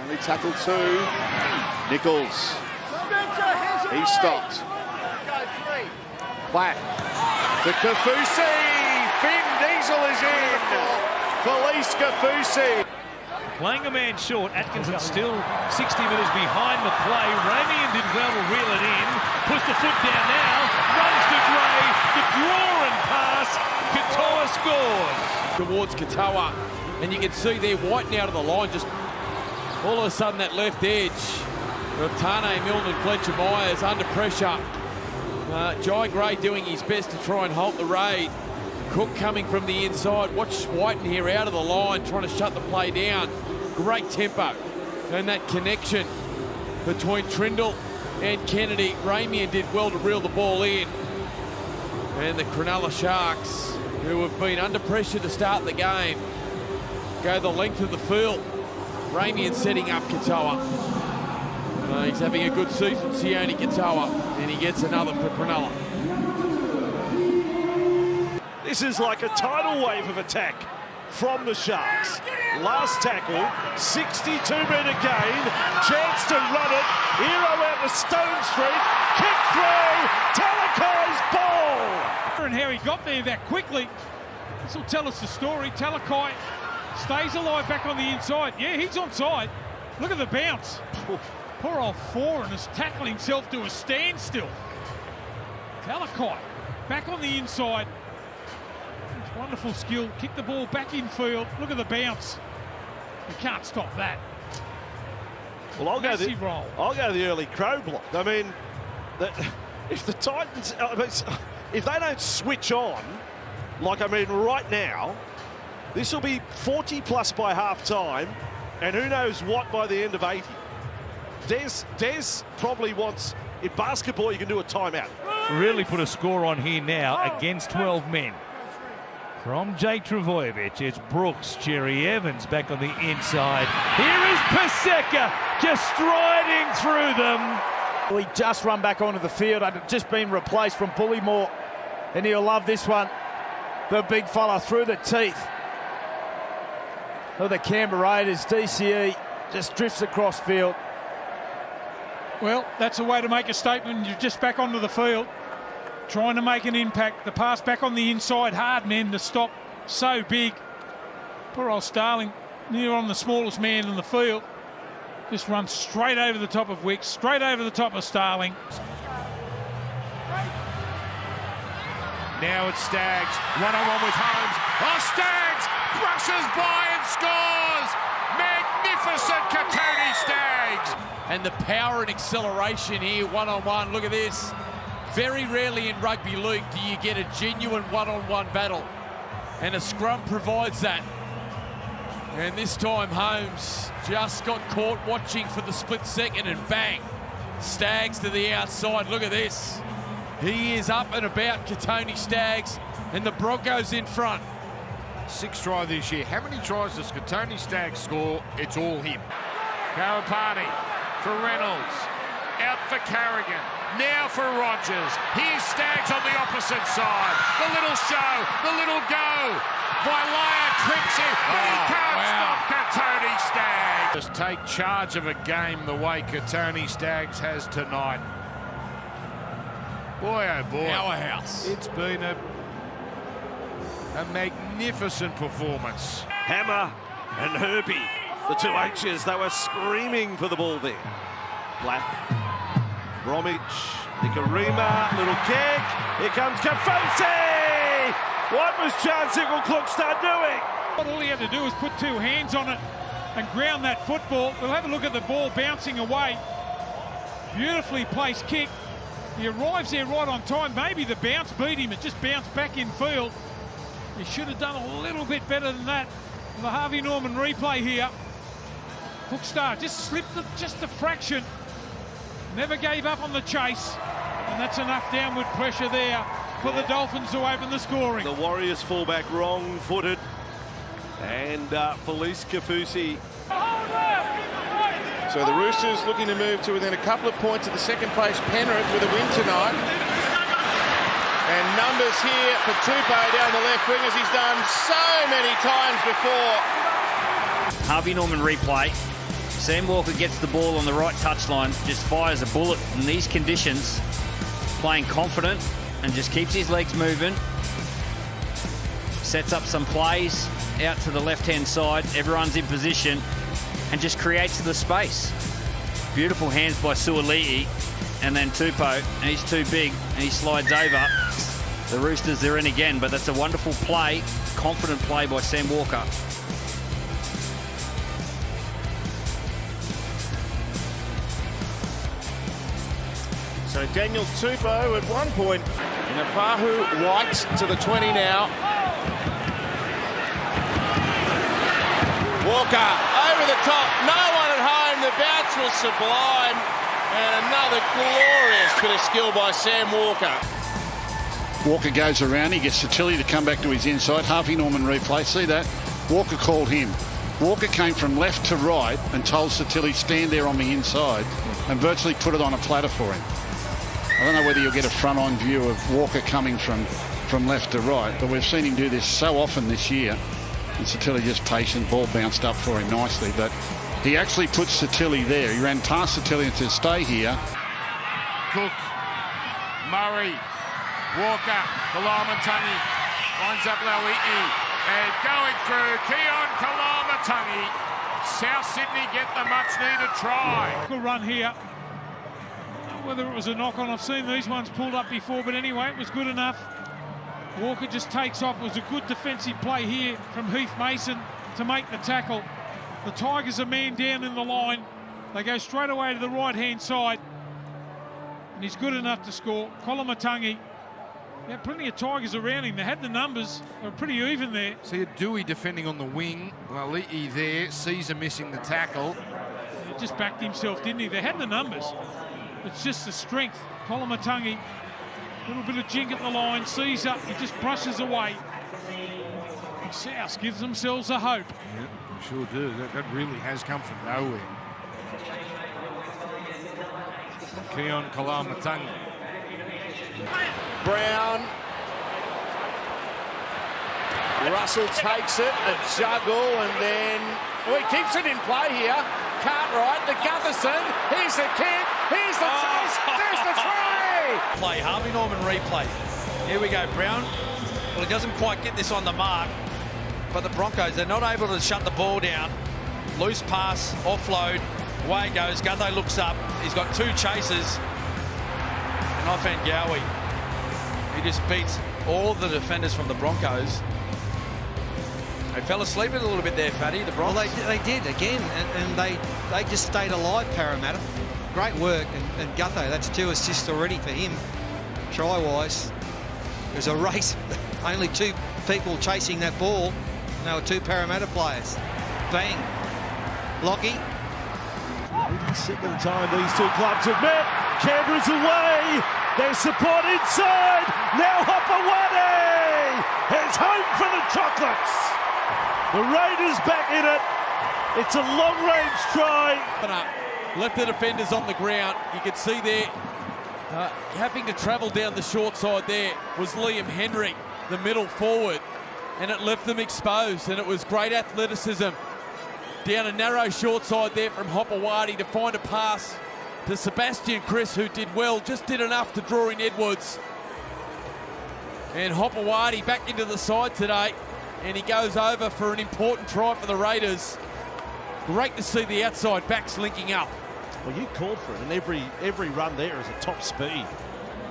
Only tackled two. Nichols. He stopped. Platt. To Kafusi. Finn Diesel is in. Felice Kafusi. Playing a man short, Atkinson still 60 metres behind the play. Ramian did well to reel it in. Puts the foot down now. Runs to Gray. The draw and pass. Katoa scores. Towards Katoa. And you can see there White now to the line. Just all of a sudden that left edge of Tane, Milne and Fletcher Myers under pressure. Jai Gray doing his best to try and halt the raid. Cook coming from the inside. Watch Whiten here out of the line, trying to shut the play down. Great tempo. And that connection between Trindle and Kennedy. Ramian did well to reel the ball in. And the Cronulla Sharks, who have been under pressure to start the game, go the length of the field. Ramian setting up Katoa. He's having a good season, Sione Katoa, and he gets another for Cronulla. This is like a tidal wave of attack from the Sharks. Last tackle, 62-metre gain, chance to run it. Hero out to Stone Street, kick through, Talakai's ball. And how he got there that quickly. This will tell us the story. Talakai stays alive back on the inside. Yeah, he's onside. Look at the bounce. Poor old Foran has tackled himself to a standstill. Talakai back on the inside. Wonderful skill. Kick the ball back in field. Look at the bounce. You can't stop that. Well, I'll go to the early Crow block. I mean, if the Titans, if they don't switch on, right now, this will be 40 plus by half time, and who knows what by the end of 80. Des probably wants, in basketball, you can do a timeout. Really put a score on here now against 12 men. From Jay Travojevic, it's Brooks, Jerry Evans back on the inside. Here is Paseka just striding through them. He just run back onto the field. I'd just been replaced from Bullymore, and he'll love this one. The big fella through the teeth of the Canberra Raiders. DCE just drifts across field. Well, that's a way to make a statement. You're just back onto the field, trying to make an impact. The pass back on the inside, hard men to stop, so big. Poor old Starling, near on the smallest man in the field. Just runs straight over the top of Wicks, straight over the top of Starling. Now it's Staggs, one-on-one with Holmes. Oh, Staggs brushes by and scores! Magnificent Katoni Staggs! And the power and acceleration here, one-on-one. Look at this. Very rarely in rugby league do you get a genuine one-on-one battle. And a scrum provides that. And this time Holmes just got caught watching for the split second and bang. Staggs to the outside. Look at this. He is up and about, Katoni Staggs, and the Broncos in front. 6th try this year. How many tries does Katoni Staggs score? It's all him. Karapani for Reynolds. Out for Carrigan. Now for Rogers. Here's Staggs on the opposite side. The little show, the little go. Vailea trips it, but he can't stop Katoni Staggs. Just take charge of a game the way Katoni Staggs has tonight. Boy, oh boy. Powerhouse. It's been a magnificent performance. Hammer and Herbie, the two H's, they were screaming for the ball there. Black, Bromwich, Nikarima, little kick. Here comes Kafusi! What was Charles Klugstad doing? All he had to do was put two hands on it and ground that football. We'll have a look at the ball bouncing away. Beautifully placed kick. He arrives there right on time. Maybe the bounce beat him. It just bounced back in field. He should have done a little bit better than that. The Harvey Norman replay here. Klugstad just slipped just a fraction. Never gave up on the chase. And that's enough downward pressure there for the Dolphins to open the scoring. The Warriors fullback wrong-footed. And Felice Kafusi. So the Roosters looking to move to within a couple of points of the second place Penrith with a win tonight. And numbers here for Tupou down the left wing as he's done so many times before. Harvey Norman replay. Sam Walker gets the ball on the right touchline, just fires a bullet in these conditions, playing confident and just keeps his legs moving. Sets up some plays out to the left-hand side. Everyone's in position and just creates the space. Beautiful hands by Suoli'i, and then Tupou, and he's too big and he slides over. The Roosters, they're in again, but that's a wonderful play, confident play by Sam Walker. So Daniel Tupou at 1 point. Nafahu White to the 20 now. Walker over the top, no one at home. The bounce was sublime, and another glorious bit of skill by Sam Walker. Walker goes around, he gets Satilli to come back to his inside. Harvey Norman replay, see that? Walker called him. Walker came from left to right and told Satilli stand there on the inside and virtually put it on a platter for him. I don't know whether you'll get a front-on view of Walker coming from left to right, but we've seen him do this so often this year. And Satilli just patient, ball bounced up for him nicely, but he actually put Satilli there. He ran past Satilli and said, stay here. Cook, Murray, Walker, Kalamatangi, lines up Laui'i, and going through, Keon Kalamatangi. South Sydney get the much-needed try. Good run here. Whether it was a knock-on, I've seen these ones pulled up before, but anyway, it was good enough. Walker just takes off. It was a good defensive play here from Heath Mason to make the tackle. The Tigers are man down in the line. They go straight away to the right-hand side. And he's good enough to score. Kalamatangi. There are plenty of Tigers around him. They had the numbers. They were pretty even there. See a Dewey defending on the wing. Laui'i there. Caesar missing the tackle. He just backed himself, didn't he? They had the numbers. It's just the strength. Kalamatangi. A little bit of jink at the line. Caesar, he just brushes away. And South gives themselves a hope. Yeah, they sure do. That really has come from nowhere. Keon Kalamatangi. Brown. Russell takes it, a juggle, and then he keeps it in play here. Cartwright, the Gutherson, here's the kick, here's the chase, there's the try! Play, Harvey Norman replay. Here we go, Brown. Well, he doesn't quite get this on the mark, but the Broncos, they're not able to shut the ball down. Loose pass, offload, away it goes. Gutho looks up, he's got two chasers. And Offan Gowie, he just beats all the defenders from the Broncos. They fell asleep a little bit there, Fatty, the Broncos. Well, they did again, and they just stayed alive, Parramatta. Great work, and Gutho, that's 2 assists already for him, try-wise. It was a race, only 2 people chasing that ball. There were 2 Parramatta players. Bang. Lockie. 82nd time these 2 clubs have met. Canberra's away. Their support inside. Now Hopawade is home for the Chocolates. The Raiders back in it. It's a long-range try. Left the defenders on the ground. You could see there, having to travel down the short side there was Liam Henry, the middle forward, and it left them exposed, and it was great athleticism. Down a narrow short side there from Hopawade to find a pass to Sebastian Chris, who did well, just did enough to draw in Edwards. And Hopawade back into the side today, and he goes over for an important try for the Raiders. Great to see the outside backs linking up. Well, you called for it, and every run there is a top speed.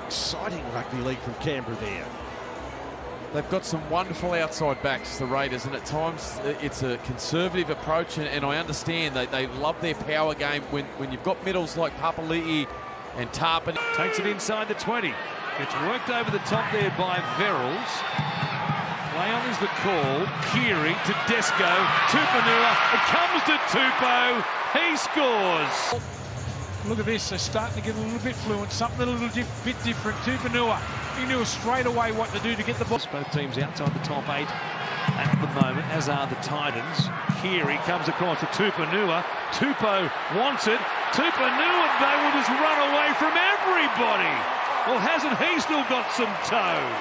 Exciting rugby league from Canberra there. They've got some wonderful outside backs, the Raiders, and at times it's a conservative approach, and I understand they love their power game when you've got middles like Papali'i and Tarpon. Takes it inside the 20. It's worked over the top there by Verrills. Play on is the call. Keary to Desco. Tupanua. It comes to Tupou. He scores. Look at this, they're starting to get a little bit fluent, something a little bit different. Tupanua, he knew straight away what to do to get the ball. Both teams outside the top 8 at the moment, as are the Titans. Keary comes across to Tupanua. Tupou wants it. Tupanua, they will just run away from everybody. Well, hasn't he still got some toe?